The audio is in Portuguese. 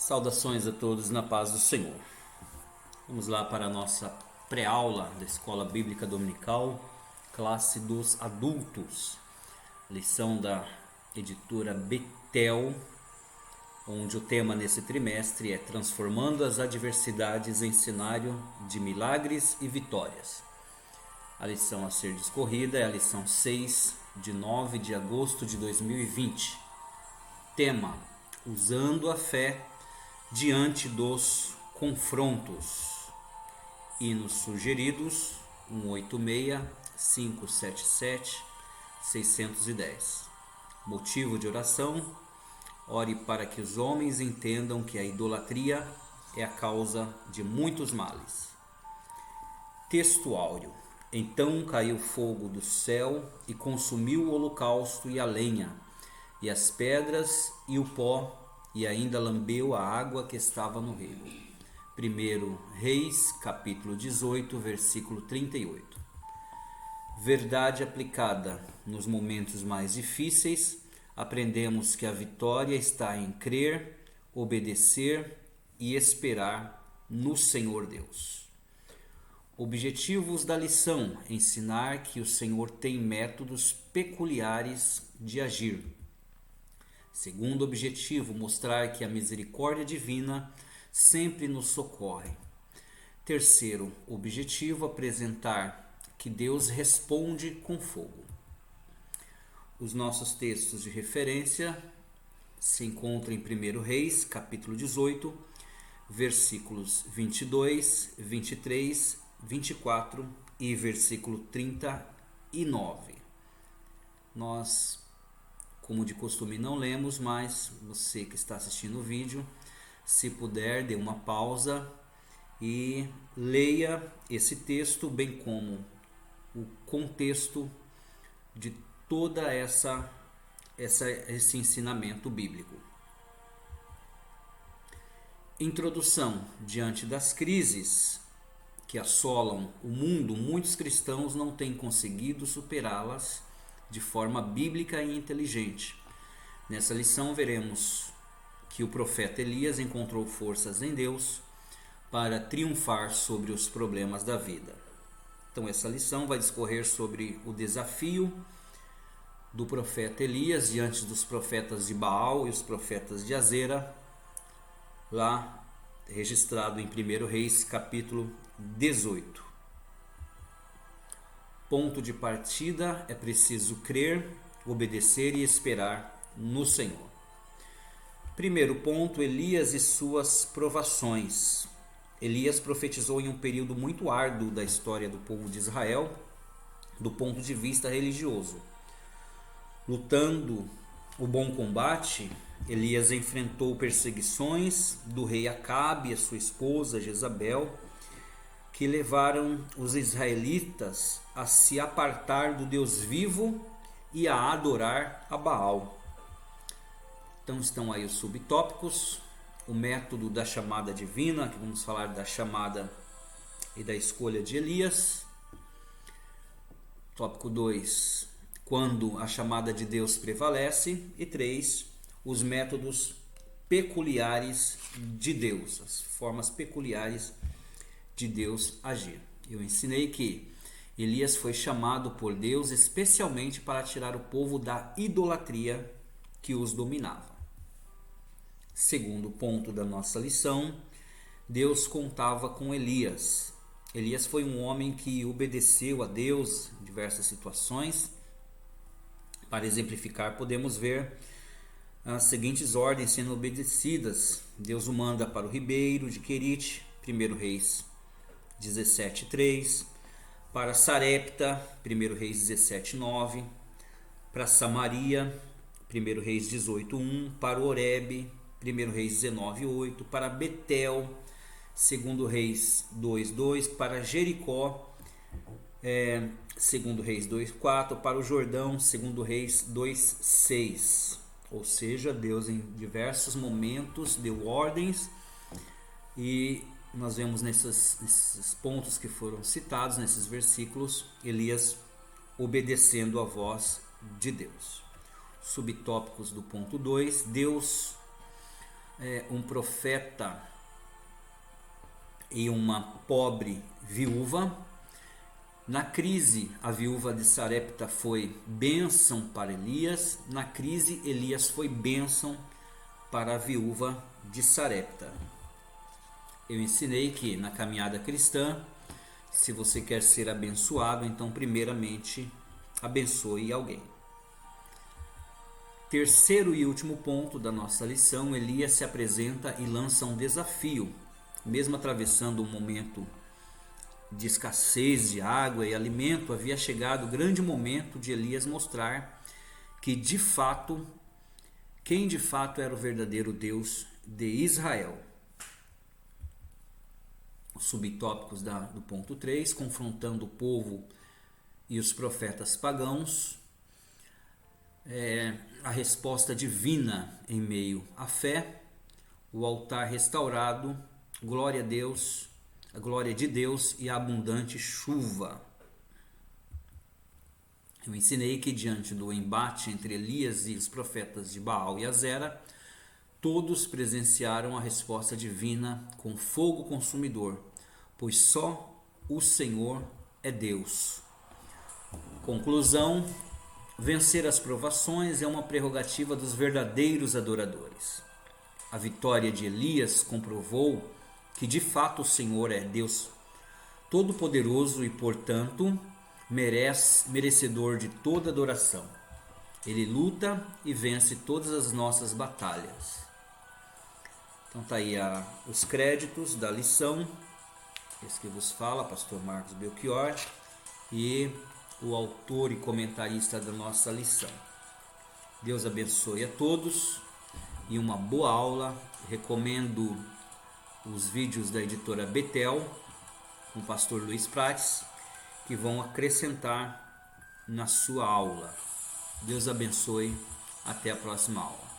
Saudações a todos na paz do Senhor. Vamos lá para a nossa pré-aula da Escola Bíblica Dominical, classe dos adultos, lição da editora Betel, onde o tema nesse trimestre é Transformando as Adversidades em Cenário de Milagres e Vitórias. A lição a ser discorrida é a lição 6, de 9 de agosto de 2020. Tema: Usando a fé diante dos confrontos. Hinos sugeridos: 186, 577, 610. Motivo de oração: ore para que os homens entendam que a idolatria é a causa de muitos males. Texto áureo: então caiu fogo do céu e consumiu o holocausto e a lenha, e as pedras e o pó, e ainda lambeu a água que estava no rego. 1 Reis, capítulo 18, versículo 38. Verdade aplicada nos momentos mais difíceis, aprendemos que a vitória está em crer, obedecer e esperar no Senhor Deus. Objetivos da lição: ensinar que o Senhor tem métodos peculiares de agir. Segundo objetivo, mostrar que a misericórdia divina sempre nos socorre. Terceiro objetivo, apresentar que Deus responde com fogo. Os nossos textos de referência se encontram em 1 Reis, capítulo 18, versículos 22, 23, 24 e versículo 39. Nós, como de costume, não lemos, mas você que está assistindo o vídeo, se puder, dê uma pausa e leia esse texto, bem como o contexto de toda esse ensinamento bíblico. Introdução: diante das crises que assolam o mundo, muitos cristãos não têm conseguido superá-las de forma bíblica e inteligente. Nessa lição veremos que o profeta Elias encontrou forças em Deus para triunfar sobre os problemas da vida. Então essa lição vai discorrer sobre o desafio do profeta Elias diante dos profetas de Baal e os profetas de Azera, lá registrado em 1 Reis, capítulo 18. Ponto de partida: é preciso crer, obedecer e esperar no Senhor. Primeiro ponto: Elias e suas provações. Elias profetizou em um período muito árduo da história do povo de Israel, do ponto de vista religioso. Lutando o bom combate, Elias enfrentou perseguições do rei Acabe e a sua esposa Jezabel, que levaram os israelitas a se apartar do Deus vivo e a adorar a Baal. Então estão aí os subtópicos: o método da chamada divina, que vamos falar da chamada e da escolha de Elias. Tópico 2, quando a chamada de Deus prevalece. E 3, os métodos peculiares de Deus, as formas peculiares de Deus agir. Eu ensinei que Elias foi chamado por Deus especialmente para tirar o povo da idolatria que os dominava. Segundo ponto da nossa lição: Deus contava com Elias. Elias foi um homem que obedeceu a Deus em diversas situações. Para exemplificar, podemos ver as seguintes ordens sendo obedecidas. Deus o manda para o ribeiro de Querite, 1 Reis 17:3, para Sarepta, 1 Reis 17:9, para Samaria, 1 Reis 18:1, para Horebe, 1 Reis 19:8, para Betel, 2 Reis 2:2, para Jericó, 2 Reis 2:4, para o Jordão, 2 Reis 2:6. Ou seja, Deus em diversos momentos deu ordens, e nós vemos nesses pontos que foram citados, nesses versículos, Elias obedecendo a voz de Deus. Subtópicos do ponto 2: Deus um profeta e uma pobre viúva. Na crise, a viúva de Sarepta foi bênção para Elias. Na crise, Elias foi bênção para a viúva de Sarepta. Eu ensinei que na caminhada cristã, se você quer ser abençoado, então primeiramente abençoe alguém. Terceiro e último ponto da nossa lição, Elias se apresenta e lança um desafio. Mesmo atravessando um momento de escassez de água e alimento, havia chegado o grande momento de Elias mostrar que quem de fato era o verdadeiro Deus de Israel. Os subtópicos do ponto 3, confrontando o povo e os profetas pagãos. A resposta divina em meio à fé, o altar restaurado, glória a Deus, a glória de Deus e a abundante chuva. Eu ensinei que diante do embate entre Elias e os profetas de Baal e Azera, todos presenciaram a resposta divina com fogo consumidor, pois só o Senhor é Deus. Conclusão: vencer as provações é uma prerrogativa dos verdadeiros adoradores. A vitória de Elias comprovou que de fato o Senhor é Deus Todo-Poderoso e, portanto, merecedor de toda adoração. Ele luta e vence todas as nossas batalhas. Então tá aí os créditos da lição. Esse que vos fala, pastor Marcos Belchior, e o autor e comentarista da nossa lição. Deus abençoe a todos e uma boa aula. Recomendo os vídeos da editora Betel, com o pastor Luiz Prates, que vão acrescentar na sua aula. Deus abençoe. Até a próxima aula.